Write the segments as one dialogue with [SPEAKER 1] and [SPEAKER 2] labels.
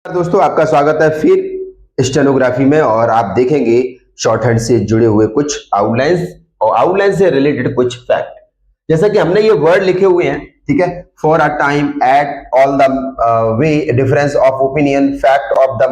[SPEAKER 1] दोस्तों, आपका स्वागत है फिर स्टेनोग्राफी में। और आप देखेंगे शॉर्ट हैंड से जुड़े हुए कुछ आउटलाइंस और आउटलाइन से रिलेटेड कुछ फैक्ट। जैसा कि हमने ये वर्ड लिखे हुए हैं, ठीक है, for a time, at, all the way, difference of opinion, fact of the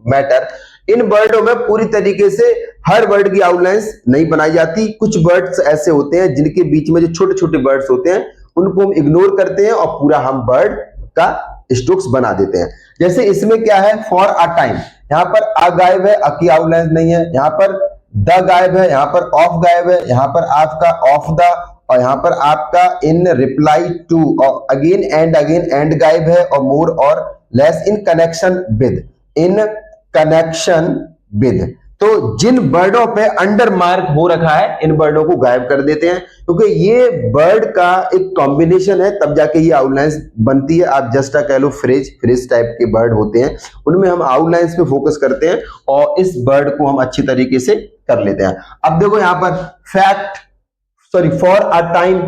[SPEAKER 1] matter. इन वर्डों में पूरी तरीके से हर वर्ड की आउटलाइंस नहीं बनाई जाती। कुछ वर्ड्स ऐसे होते हैं जिनके बीच में जो छोटे छोटे वर्ड्स होते हैं उनको हम इग्नोर करते हैं और पूरा हम वर्ड का स्ट्रोक्स बना देते हैं। जैसे इसमें क्या है, फॉर अ टाइम, यहाँ पर अ गायब है, अ की आउटलाइन नहीं है। यहाँ पर द गायब है, यहाँ पर ऑफ गायब है, यहाँ पर आपका ऑफ द, और यहाँ पर आपका इन रिप्लाई टू, और अगेन एंड गायब है, और मोर और less, in connection with, in connection with. तो जिन वर्डों पे अंडर मार्क हो रखा है इन वर्डों को गायब कर देते हैं, क्योंकि ये वर्ड का एक कॉम्बिनेशन है, तब जाके ये आउटलाइंस बनती है। आप जस्ट कह लो फ्रेज टाइप के वर्ड होते हैं, उनमें हम आउटलाइंस पे फोकस करते हैं और इस वर्ड को हम अच्छी तरीके से कर लेते हैं। अब देखो यहाँ पर fact, sorry, for a time,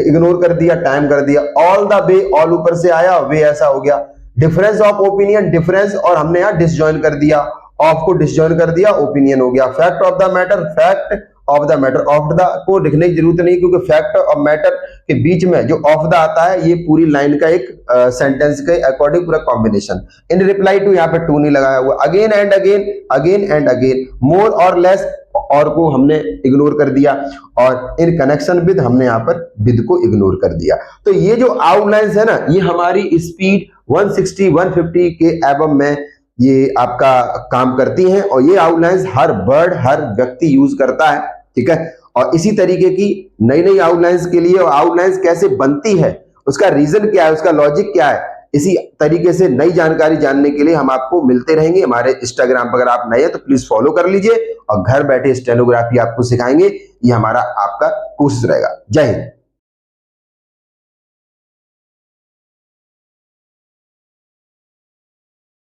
[SPEAKER 1] ignore कर दिया, टाइम कर दिया। ऑल द वे, ऑल ऊपर से आया, वे ऐसा हो गया। डिफरेंस ऑफ ओपिनियन, डिफरेंस, और हमने यहाँ डिसजॉइन कर दिया, ऑफ को डिसजॉइन कर दिया, ओपिनियन हो गया। Fact of the matter, fact of the matter, of the को लिखने की जरूरत नहीं, क्योंकि फैक्ट और मैटर के बीच में जो ऑफ द आता है ये पूरी लाइन का एक सेंटेंस के अकॉर्डिंग पूरा कॉम्बिनेशन। इन रिप्लाई टू, यहाँ पे टू नहीं लगाया हुआ। अगेन एंड अगेन, मोर और लेस, और को हमने इग्नोर कर दिया, और इन कनेक्शन विद हमने यहाँ पर विद को इग्नोर कर दिया। तो ये जो आउटलाइंस है ना, ये हमारी स्पीड 160 150 के एबव में ये आपका काम करती हैं, और ये आउटलाइंस हर वर्ड, हर व्यक्ति यूज करता है, ठीक है। और इसी तरीके की नई नई आउटलाइंस के लिए, और आउटलाइंस कैसे बनती है, उसका रीजन क्या है, उसका लॉजिक क्या है, इसी तरीके से नई जानकारी जानने के लिए हम आपको मिलते रहेंगे हमारे इंस्टाग्राम पर। अगर आप नए हैं तो प्लीज फॉलो कर लीजिए, और घर बैठे स्टेनोग्राफी आपको सिखाएंगे, ये हमारा आपका कोशिश रहेगा। जय हिंद।